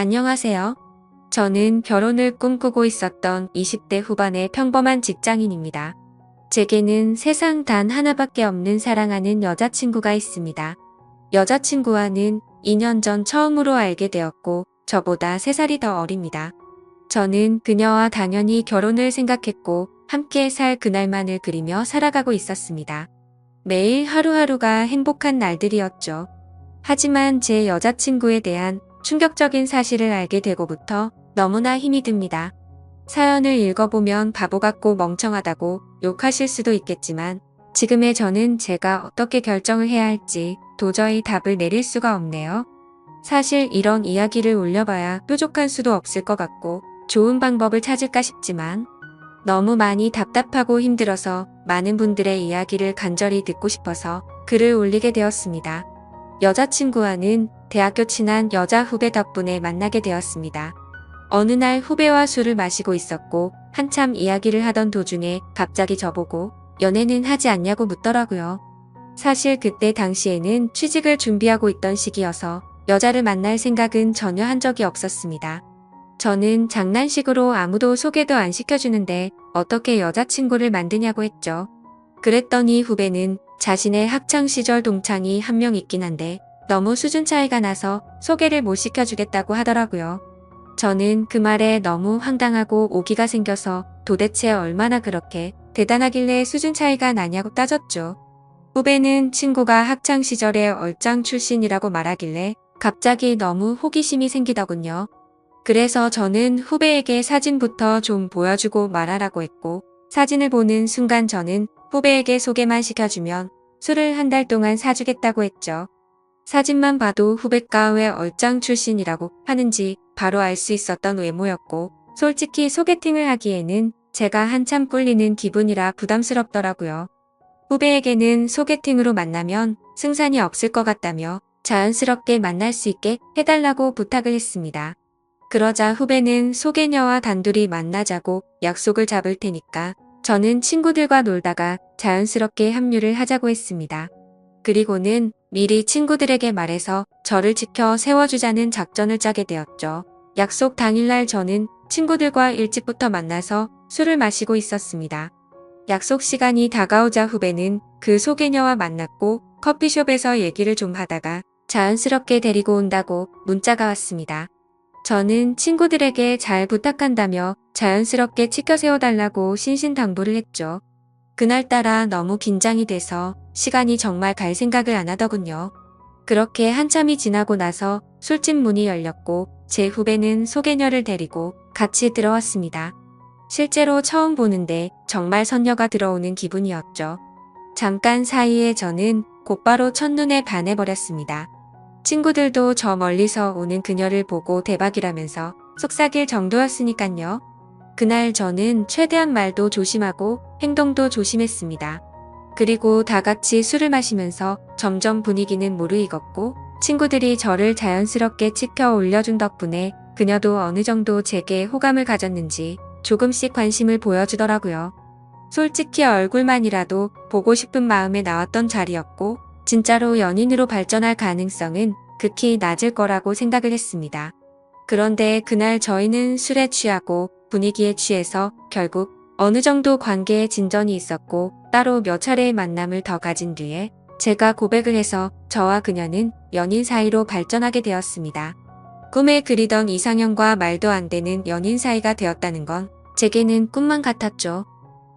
안녕하세요. 저는 결혼을 꿈꾸고 있었던 20대 후반의 평범한 직장인입니다. 제게는 세상 단 하나밖에 없는 사랑하는 여자친구가 있습니다. 여자친구와는 2년 전 처음으로 알게 되었고 저보다 3살이 더 어립니다. 저는 그녀와 당연히 결혼을 생각했고 함께 살 그날만을 그리며 살아가고 있었습니다. 매일 하루하루가 행복한 날들이었죠. 하지만 제 여자친구에 대한 충격적인 사실을 알게 되고부터 너무나 힘이 듭니다. 사연을 읽어보면 바보 같고 멍청하다고 욕하실 수도 있겠지만 지금의 저는 제가 어떻게 결정을 해야 할지 도저히 답을 내릴 수가 없네요. 사실 이런 이야기를 올려봐야 뾰족한 수도 없을 것 같고 좋은 방법을 찾을까 싶지만 너무 많이 답답하고 힘들어서 많은 분들의 이야기를 간절히 듣고 싶어서 글을 올리게 되었습니다. 여자친구와는 대학교 친한 여자 후배 덕분에 만나게 되었습니다. 어느 날 후배와 술을 마시고 있었고 한참 이야기를 하던 도중에 갑자기 저보고 연애는 하지 않냐고 묻더라고요. 사실 그때 당시에는 취직을 준비하고 있던 시기여서 여자를 만날 생각은 전혀 한 적이 없었습니다. 저는 장난식으로 아무도 소개도 안 시켜주는데 어떻게 여자친구를 만드냐고 했죠. 그랬더니 후배는 자신의 학창시절 동창이 한 명 있긴 한데 너무 수준 차이가 나서 소개를 못 시켜주겠다고 하더라고요. 저는 그 말에 너무 황당하고 오기가 생겨서 도대체 얼마나 그렇게 대단하길래 수준 차이가 나냐고 따졌죠. 후배는 친구가 학창시절에 얼짱 출신이라고 말하길래 갑자기 너무 호기심이 생기더군요. 그래서 저는 후배에게 사진부터 좀 보여주고 말하라고 했고 사진을 보는 순간 저는 후배에게 소개만 시켜주면 술을 한 달 동안 사주겠다고 했죠. 사진만 봐도 후배가 왜 얼짱 출신이라고 하는지 바로 알 수 있었던 외모였고 솔직히 소개팅을 하기에는 제가 한참 꿀리는 기분이라 부담스럽더라고요. 후배에게는 소개팅으로 만나면 승산이 없을 것 같다며 자연스럽게 만날 수 있게 해달라고 부탁을 했습니다. 그러자 후배는 소개녀와 단둘이 만나자고 약속을 잡을 테니까 저는 친구들과 놀다가 자연스럽게 합류를 하자고 했습니다. 그리고는 미리 친구들에게 말해서 저를 지켜 세워주자는 작전을 짜게 되었죠. 약속 당일날 저는 친구들과 일찍부터 만나서 술을 마시고 있었습니다. 약속 시간이 다가오자 후배는 그 소개녀와 만났고 커피숍에서 얘기를 좀 하다가 자연스럽게 데리고 온다고 문자가 왔습니다. 저는 친구들에게 잘 부탁한다며 자연스럽게 치켜 세워달라고 신신당부를 했죠. 그날따라 너무 긴장이 돼서 시간이 정말 갈 생각을 안 하더군요. 그렇게 한참이 지나고 나서 술집 문이 열렸고 제 후배는 소개녀를 데리고 같이 들어왔습니다. 실제로 처음 보는데 정말 선녀가 들어오는 기분이었죠. 잠깐 사이에 저는 곧바로 첫눈에 반해버렸습니다. 친구들도 저 멀리서 오는 그녀를 보고 대박이라면서 속삭일 정도였으니깐요. 그날 저는 최대한 말도 조심하고 행동도 조심했습니다. 그리고 다 같이 술을 마시면서 점점 분위기는 무르익었고 친구들이 저를 자연스럽게 치켜 올려준 덕분에 그녀도 어느 정도 제게 호감을 가졌는지 조금씩 관심을 보여주더라고요. 솔직히 얼굴만이라도 보고 싶은 마음에 나왔던 자리였고 진짜로 연인으로 발전할 가능성은 극히 낮을 거라고 생각을 했습니다. 그런데 그날 저희는 술에 취하고 분위기에 취해서 결국 어느 정도 관계에 진전이 있었고 따로 몇 차례의 만남을 더 가진 뒤에 제가 고백을 해서 저와 그녀는 연인 사이로 발전하게 되었습니다. 꿈에 그리던 이상형과 말도 안 되는 연인 사이가 되었다는 건 제게는 꿈만 같았죠.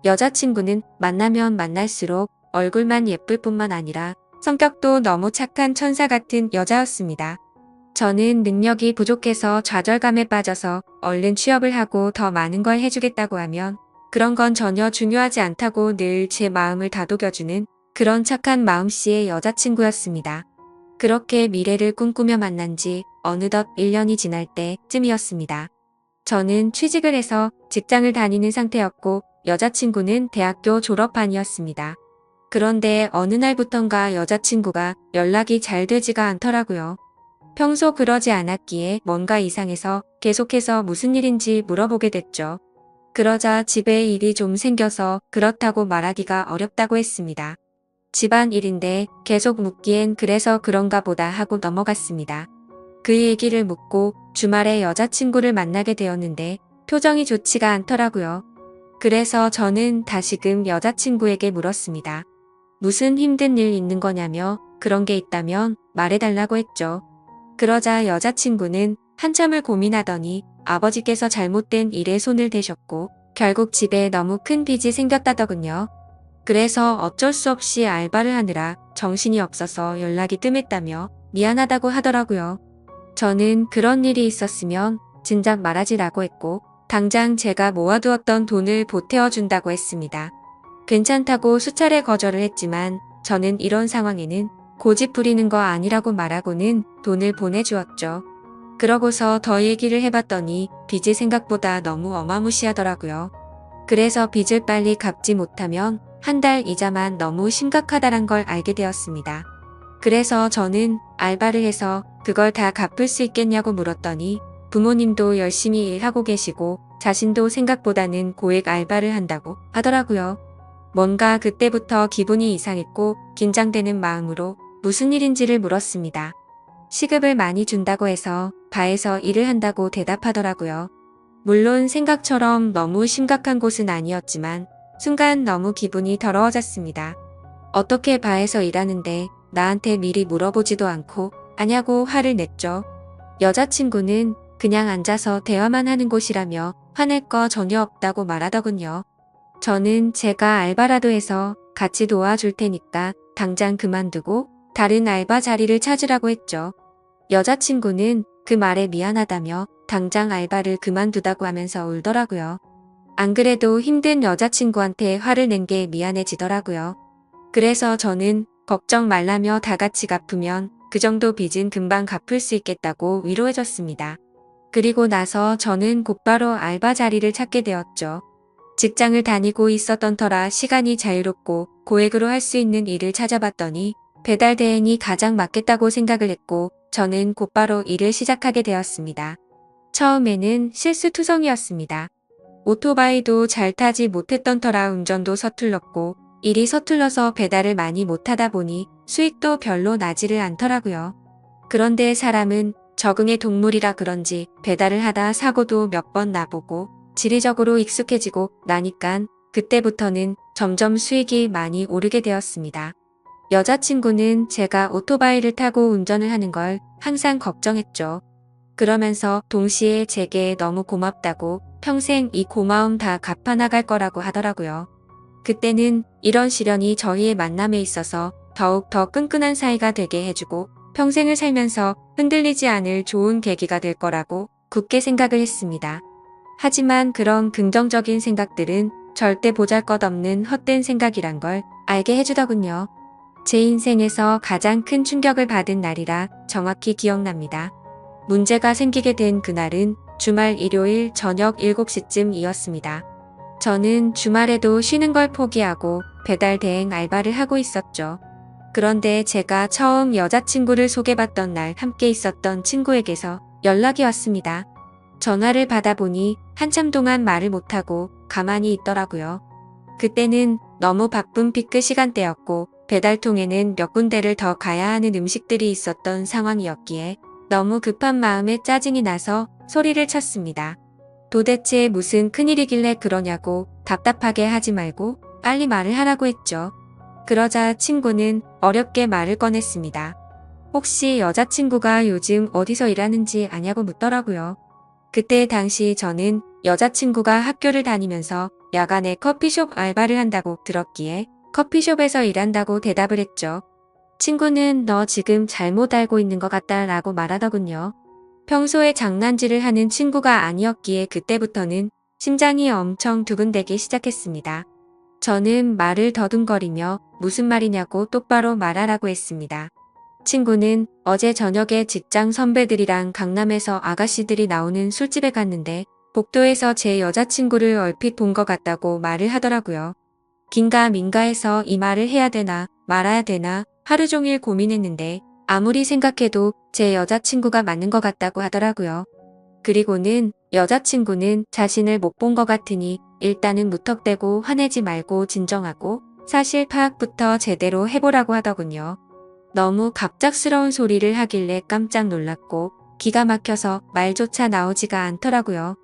여자친구는 만나면 만날수록 얼굴만 예쁠 뿐만 아니라 성격도 너무 착한 천사 같은 여자였습니다. 저는 능력이 부족해서 좌절감에 빠져서 얼른 취업을 하고 더 많은 걸 해주겠다고 하면 그런 건 전혀 중요하지 않다고 늘 제 마음을 다독여주는 그런 착한 마음씨의 여자친구였습니다. 그렇게 미래를 꿈꾸며 만난 지 어느덧 1년이 지날 때쯤이었습니다. 저는 취직을 해서 직장을 다니는 상태였고 여자친구는 대학교 졸업반이었습니다. 그런데 어느 날부턴가 여자친구가 연락이 잘 되지가 않더라고요. 평소 그러지 않았기에 뭔가 이상해서 계속해서 무슨 일인지 물어보게 됐죠. 그러자 집에 일이 좀 생겨서 그렇다고 말하기가 어렵다고 했습니다. 집안 일인데 계속 묻기엔 그래서 그런가 보다 하고 넘어갔습니다. 그 얘기를 묻고 주말에 여자친구를 만나게 되었는데 표정이 좋지가 않더라고요. 그래서 저는 다시금 여자친구에게 물었습니다. 무슨 힘든 일 있는 거냐며 그런 게 있다면 말해달라고 했죠. 그러자 여자친구는 한참을 고민하더니 아버지께서 잘못된 일에 손을 대셨고 결국 집에 너무 큰 빚이 생겼다더군요. 그래서 어쩔 수 없이 알바를 하느라 정신이 없어서 연락이 뜸했다며 미안하다고 하더라고요. 저는 그런 일이 있었으면 진작 말하지라고 했고 당장 제가 모아두었던 돈을 보태어 준다고 했습니다. 괜찮다고 수차례 거절을 했지만 저는 이런 상황에는 고집 부리는 거 아니라고 말하고는 돈을 보내주었죠. 그러고서 더 얘기를 해봤더니 빚이 생각보다 너무 어마무시하더라고요. 그래서 빚을 빨리 갚지 못하면 한 달 이자만 너무 심각하다란 걸 알게 되었습니다. 그래서 저는 알바를 해서 그걸 다 갚을 수 있겠냐고 물었더니 부모님도 열심히 일하고 계시고 자신도 생각보다는 고액 알바를 한다고 하더라고요. 뭔가 그때부터 기분이 이상했고 긴장되는 마음으로 무슨 일인지를 물었습니다. 시급을 많이 준다고 해서 바에서 일을 한다고 대답하더라고요. 물론 생각처럼 너무 심각한 곳은 아니었지만 순간 너무 기분이 더러워졌습니다. 어떻게 바에서 일하는데 나한테 미리 물어보지도 않고 아냐고 화를 냈죠. 여자친구는 그냥 앉아서 대화만 하는 곳이라며 화낼 거 전혀 없다고 말하더군요. 저는 제가 알바라도 해서 같이 도와줄 테니까 당장 그만두고 다른 알바 자리를 찾으라고 했죠. 여자친구는 그 말에 미안하다며 당장 알바를 그만두다고 하면서 울더라고요. 안 그래도 힘든 여자친구한테 화를 낸 게 미안해지더라고요. 그래서 저는 걱정 말라며 다 같이 갚으면 그 정도 빚은 금방 갚을 수 있겠다고 위로해줬습니다. 그리고 나서 저는 곧바로 알바 자리를 찾게 되었죠. 직장을 다니고 있었던 터라 시간이 자유롭고 고액으로 할 수 있는 일을 찾아봤더니 배달 대행이 가장 맞겠다고 생각을 했고 저는 곧바로 일을 시작하게 되었습니다. 처음에는 실수투성이었습니다. 오토바이도 잘 타지 못했던 터라 운전도 서툴렀고 일이 서툴러서 배달을 많이 못하다 보니 수익도 별로 나지를 않더라고요. 그런데 사람은 적응의 동물이라 그런지 배달을 하다 사고도 몇 번 나보고 지리적으로 익숙해지고 나니깐 그때부터는 점점 수익이 많이 오르게 되었습니다. 여자친구는 제가 오토바이를 타고 운전을 하는 걸 항상 걱정했죠. 그러면서 동시에 제게 너무 고맙다고 평생 이 고마움 다 갚아나갈 거라고 하더라고요. 그때는 이런 시련이 저희의 만남에 있어서 더욱 더 끈끈한 사이가 되게 해주고 평생을 살면서 흔들리지 않을 좋은 계기가 될 거라고 굳게 생각을 했습니다. 하지만 그런 긍정적인 생각들은 절대 보잘것없는 헛된 생각이란 걸 알게 해주더군요. 제 인생에서 가장 큰 충격을 받은 날이라 정확히 기억납니다. 문제가 생기게 된 그날은 주말 일요일 저녁 7시쯤이었습니다. 저는 주말에도 쉬는 걸 포기하고 배달 대행 알바를 하고 있었죠. 그런데 제가 처음 여자친구를 소개받던 날 함께 있었던 친구에게서 연락이 왔습니다. 전화를 받아보니 한참 동안 말을 못하고 가만히 있더라고요. 그때는 너무 바쁜 피크 시간대였고 배달통에는 몇 군데를 더 가야 하는 음식들이 있었던 상황이었기에 너무 급한 마음에 짜증이 나서 소리를 쳤습니다. 도대체 무슨 큰일이길래 그러냐고 답답하게 하지 말고 빨리 말을 하라고 했죠. 그러자 친구는 어렵게 말을 꺼냈습니다. 혹시 여자친구가 요즘 어디서 일하는지 아냐고 묻더라고요. 그때 당시 저는 여자친구가 학교를 다니면서 야간에 커피숍 알바를 한다고 들었기에 커피숍에서 일한다고 대답을 했죠. 친구는 너 지금 잘못 알고 있는 것 같다 라고 말하더군요. 평소에 장난질을 하는 친구가 아니었기에 그때부터는 심장이 엄청 두근대기 시작했습니다. 저는 말을 더듬거리며 무슨 말이냐고 똑바로 말하라고 했습니다. 친구는 어제 저녁에 직장 선배들이랑 강남에서 아가씨들이 나오는 술집에 갔는데 복도에서 제 여자친구를 얼핏 본 것 같다고 말을 하더라고요. 긴가민가해서 이 말을 해야 되나 말아야 되나 하루 종일 고민했는데 아무리 생각해도 제 여자친구가 맞는 것 같다고 하더라고요. 그리고는 여자친구는 자신을 못 본 것 같으니 일단은 무턱대고 화내지 말고 진정하고 사실 파악부터 제대로 해보라고 하더군요. 너무 갑작스러운 소리를 하길래 깜짝 놀랐고 기가 막혀서 말조차 나오지가 않더라고요.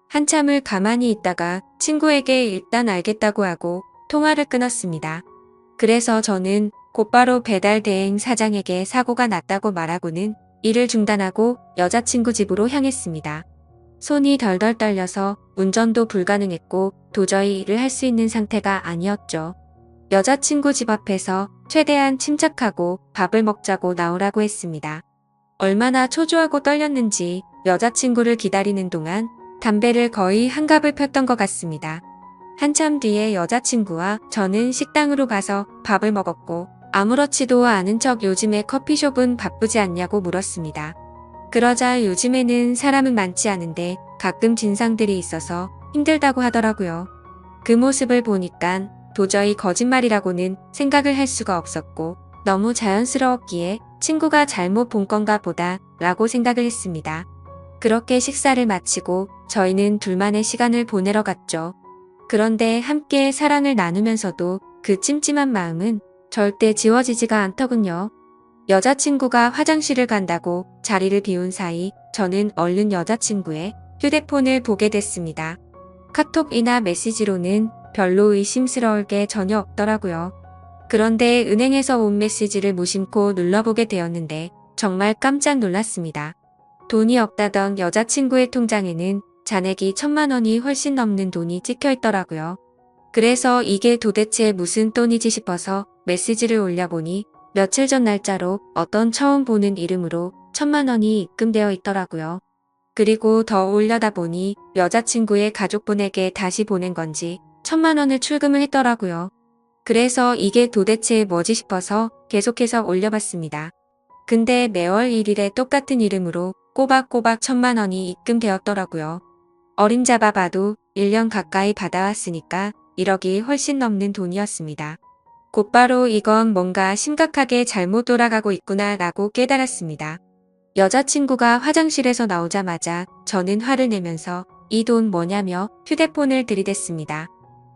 한참을 가만히 있다가 친구에게 일단 알겠다고 하고 통화를 끊었습니다. 그래서 저는 곧바로 배달 대행 사장에게 사고가 났다고 말하고는 일을 중단하고 여자친구 집으로 향했습니다. 손이 덜덜 떨려서 운전도 불가능했고 도저히 일을 할 수 있는 상태가 아니었죠. 여자친구 집 앞에서 최대한 침착하고 밥을 먹자고 나오라고 했습니다. 얼마나 초조하고 떨렸는지 여자친구를 기다리는 동안 담배를 거의 한갑을 폈던 것 같습니다. 한참 뒤에 여자친구와 저는 식당으로 가서 밥을 먹었고 아무렇지도 않은 척 요즘에 커피숍은 바쁘지 않냐고 물었습니다. 그러자 요즘에는 사람은 많지 않은데 가끔 진상들이 있어서 힘들다고 하더라고요. 그 모습을 보니까 도저히 거짓말이라고는 생각을 할 수가 없었고 너무 자연스러웠기에 친구가 잘못 본 건가 보다 라고 생각을 했습니다. 그렇게 식사를 마치고 저희는 둘만의 시간을 보내러 갔죠. 그런데 함께 사랑을 나누면서도 그 찜찜한 마음은 절대 지워지지가 않더군요. 여자친구가 화장실을 간다고 자리를 비운 사이 저는 얼른 여자친구의 휴대폰을 보게 됐습니다. 카톡이나 메시지로는 별로 의심스러울 게 전혀 없더라고요. 그런데 은행에서 온 메시지를 무심코 눌러보게 되었는데 정말 깜짝 놀랐습니다. 돈이 없다던 여자친구의 통장에는 잔액이 1,000만 원이 훨씬 넘는 돈이 찍혀 있더라고요. 그래서 이게 도대체 무슨 돈이지 싶어서 메시지를 올려보니 며칠 전 날짜로 어떤 처음 보는 이름으로 1,000만 원이 입금되어 있더라고요. 그리고 더 올려다 보니 여자친구의 가족분에게 다시 보낸 건지 1,000만 원을 출금을 했더라고요. 그래서 이게 도대체 뭐지 싶어서 계속해서 올려봤습니다. 근데 매월 1일에 똑같은 이름으로 꼬박꼬박 1,000만 원이 입금되었더라고요. 어림잡아 봐도 1년 가까이 받아왔으니까 1억이 훨씬 넘는 돈이었습니다. 곧바로 이건 뭔가 심각하게 잘못 돌아가고 있구나 라고 깨달았습니다. 여자친구가 화장실에서 나오자마자 저는 화를 내면서 이 돈 뭐냐며 휴대폰을 들이댔습니다.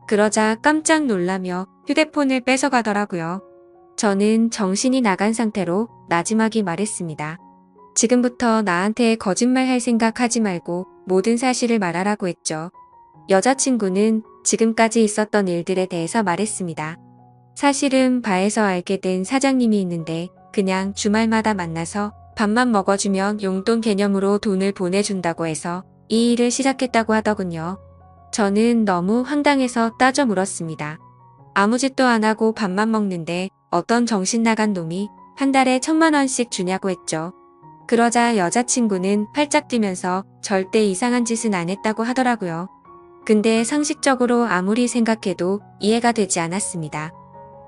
그러자 깜짝 놀라며 휴대폰을 뺏어가더라고요. 저는 정신이 나간 상태로 나지막이 말했습니다. 지금부터 나한테 거짓말 할 생각 하지 말고 모든 사실을 말하라고 했죠. 여자친구는 지금까지 있었던 일들에 대해서 말했습니다. 사실은 바에서 알게 된 사장님이 있는데 그냥 주말마다 만나서 밥만 먹어주면 용돈 개념으로 돈을 보내준다고 해서 이 일을 시작했다고 하더군요. 저는 너무 황당해서 따져 물었습니다. 아무 짓도 안 하고 밥만 먹는데 어떤 정신 나간 놈이 한 달에 1,000만 원씩 주냐고 했죠. 그러자 여자친구는 팔짝 뛰면서 절대 이상한 짓은 안 했다고 하더라고요. 근데 상식적으로 아무리 생각해도 이해가 되지 않았습니다.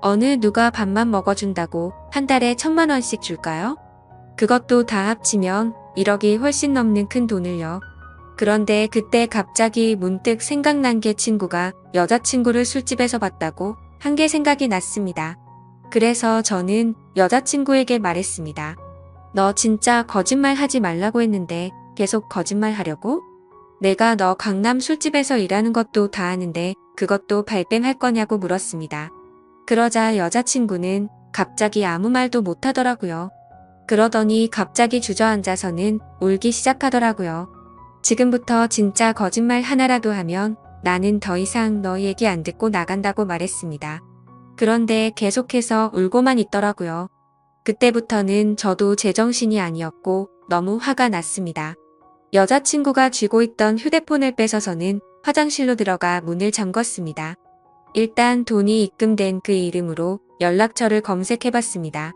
어느 누가 밥만 먹어준다고 한 달에 1,000만 원씩 줄까요? 그것도 다 합치면 1억이 훨씬 넘는 큰 돈을요. 그런데 그때 갑자기 문득 생각난 게 친구가 여자친구를 술집에서 봤다고 한 게 생각이 났습니다. 그래서 저는 여자친구에게 말했습니다. 너 진짜 거짓말 하지 말라고 했는데 계속 거짓말 하려고? 내가 너 강남 술집에서 일하는 것도 다 아는데 그것도 발뺌할 거냐고 물었습니다. 그러자 여자친구는 갑자기 아무 말도 못하더라고요. 그러더니 갑자기 주저앉아서는 울기 시작하더라고요. 지금부터 진짜 거짓말 하나라도 하면 나는 더 이상 너 얘기 안 듣고 나간다고 말했습니다. 그런데 계속해서 울고만 있더라고요. 그때부터는 저도 제정신이 아니었고 너무 화가 났습니다. 여자친구가 쥐고 있던 휴대폰을 뺏어서는 화장실로 들어가 문을 잠궜습니다. 일단 돈이 입금된 그 이름으로 연락처를 검색해봤습니다.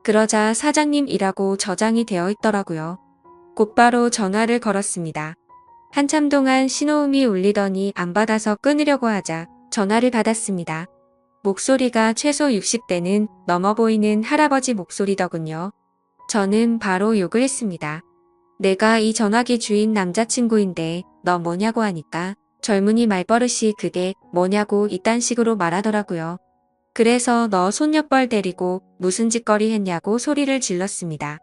그러자 사장님이라고 저장이 되어 있더라고요. 곧바로 전화를 걸었습니다. 한참 동안 신호음이 울리더니 안 받아서 끊으려고 하자 전화를 받았습니다. 목소리가 최소 60대는 넘어 보이는 할아버지 목소리더군요. 저는 바로 욕을 했습니다. 내가 이 전화기 주인 남자친구인데 너 뭐냐고 하니까 젊은이 말버릇이 그게 뭐냐고 이딴 식으로 말하더라고요. 그래서 너 손녀뻘 데리고 무슨 짓거리 했냐고 소리를 질렀습니다.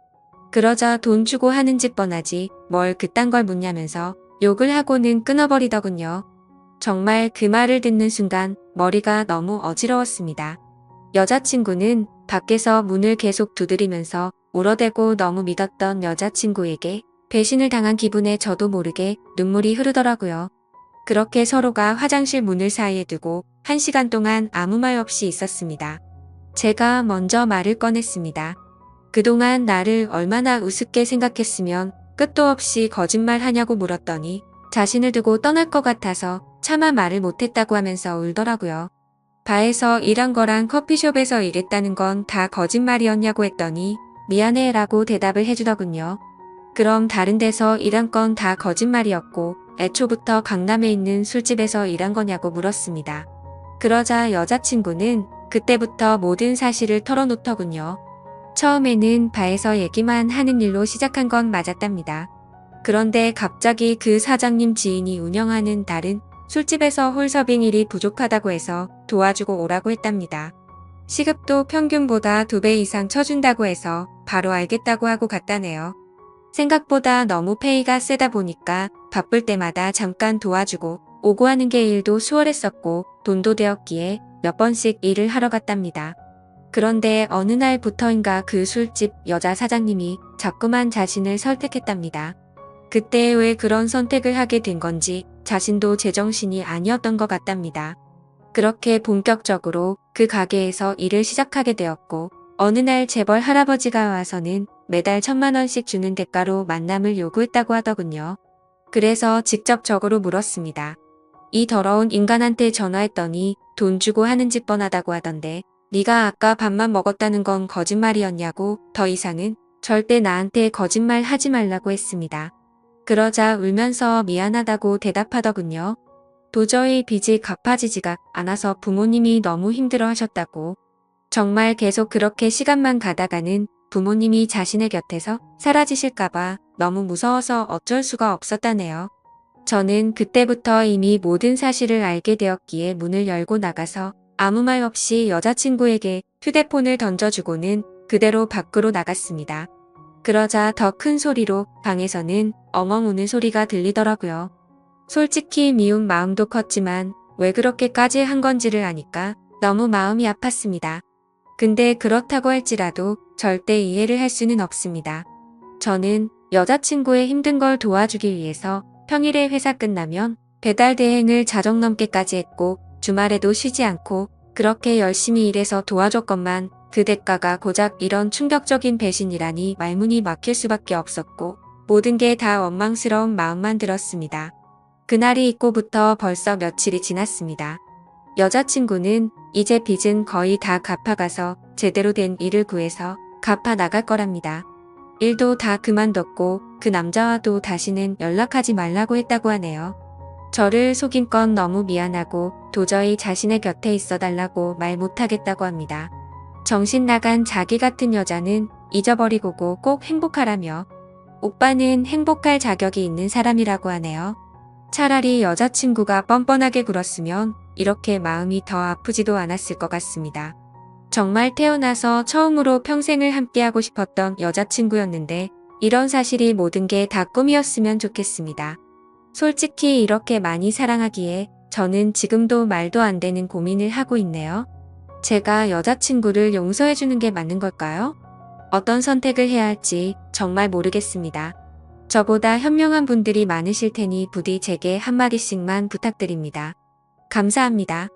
그러자 돈 주고 하는 짓 뻔하지 뭘 그딴 걸 묻냐면서 욕을 하고는 끊어버리더군요. 정말 그 말을 듣는 순간 머리가 너무 어지러웠습니다. 여자친구는 밖에서 문을 계속 두드리면서 울어대고 너무 믿었던 여자친구에게 배신을 당한 기분에 저도 모르게 눈물이 흐르더라고요. 그렇게 서로가 화장실 문을 사이에 두고 1시간 동안 아무 말 없이 있었습니다. 제가 먼저 말을 꺼냈습니다. 그동안 나를 얼마나 우습게 생각했으면 끝도 없이 거짓말 하냐고 물었더니 자신을 두고 떠날 것 같아서 차마 말을 못했다고 하면서 울더라고요. 바에서 일한 거랑 커피숍에서 일했다는 건 다 거짓말이었냐고 했더니 미안해 라고 대답을 해주더군요. 그럼 다른 데서 일한 건 다 거짓말이었고 애초부터 강남에 있는 술집에서 일한 거냐고 물었습니다. 그러자 여자친구는 그때부터 모든 사실을 털어놓더군요. 처음에는 바에서 얘기만 하는 일로 시작한 건 맞았답니다. 그런데 갑자기 그 사장님 지인이 운영하는 다른 술집에서 홀서빙 일이 부족하다고 해서 도와주고 오라고 했답니다. 시급도 평균보다 2배 이상 쳐준다고 해서 바로 알겠다고 하고 갔다네요. 생각보다 너무 페이가 세다 보니까 바쁠 때마다 잠깐 도와주고 오고 하는 게 일도 수월했었고 돈도 되었기에 몇 번씩 일을 하러 갔답니다. 그런데 어느 날부터인가 그 술집 여자 사장님이 자꾸만 자신을 설득했답니다. 그때 왜 그런 선택을 하게 된 건지 자신도 제정신이 아니었던 것 같답니다. 그렇게 본격적으로 그 가게에서 일을 시작하게 되었고 어느 날 재벌 할아버지가 와서는 매달 1,000만 원씩 주는 대가로 만남을 요구했다고 하더군요. 그래서 직접적으로 물었습니다. 이 더러운 인간한테 전화했더니 돈 주고 하는 짓 뻔하다고 하던데 네가 아까 밥만 먹었다는 건 거짓말이었냐고 더 이상은 절대 나한테 거짓말 하지 말라고 했습니다. 그러자 울면서 미안하다고 대답하더군요. 도저히 빚이 갚아지지가 않아서 부모님이 너무 힘들어 하셨다고. 정말 계속 그렇게 시간만 가다가는 부모님이 자신의 곁에서 사라지실까봐 너무 무서워서 어쩔 수가 없었다네요. 저는 그때부터 이미 모든 사실을 알게 되었기에 문을 열고 나가서 아무 말 없이 여자친구에게 휴대폰을 던져주고는 그대로 밖으로 나갔습니다. 그러자 더 큰 소리로 방에서는 엉엉 우는 소리가 들리더라고요. 솔직히 미운 마음도 컸지만 왜 그렇게까지 한 건지를 아니까 너무 마음이 아팠습니다. 근데 그렇다고 할지라도 절대 이해를 할 수는 없습니다. 저는 여자친구의 힘든 걸 도와주기 위해서 평일에 회사 끝나면 배달 대행을 자정 넘게까지 했고 주말에도 쉬지 않고 그렇게 열심히 일해서 도와줬건만 그 대가가 고작 이런 충격적인 배신이라니 말문이 막힐 수밖에 없었고 모든 게 다 원망스러운 마음만 들었습니다. 그날이 있고부터 벌써 며칠이 지났습니다. 여자친구는 이제 빚은 거의 다 갚아가서 제대로 된 일을 구해서 갚아 나갈 거랍니다. 일도 다 그만뒀고 그 남자와도 다시는 연락하지 말라고 했다고 하네요. 저를 속인 건 너무 미안하고 도저히 자신의 곁에 있어 달라고 말 못하겠다고 합니다. 정신 나간 자기 같은 여자는 잊어버리고 꼭 행복하라며 오빠는 행복할 자격이 있는 사람이라고 하네요. 차라리 여자친구가 뻔뻔하게 굴었으면 이렇게 마음이 더 아프지도 않았을 것 같습니다. 정말 태어나서 처음으로 평생을 함께하고 싶었던 여자친구였는데 이런 사실이 모든 게 다 꿈이었으면 좋겠습니다. 솔직히 이렇게 많이 사랑하기에 저는 지금도 말도 안 되는 고민을 하고 있네요. 제가 여자친구를 용서해주는 게 맞는 걸까요? 어떤 선택을 해야 할지 정말 모르겠습니다. 저보다 현명한 분들이 많으실 테니 부디 제게 한마디씩만 부탁드립니다. 감사합니다.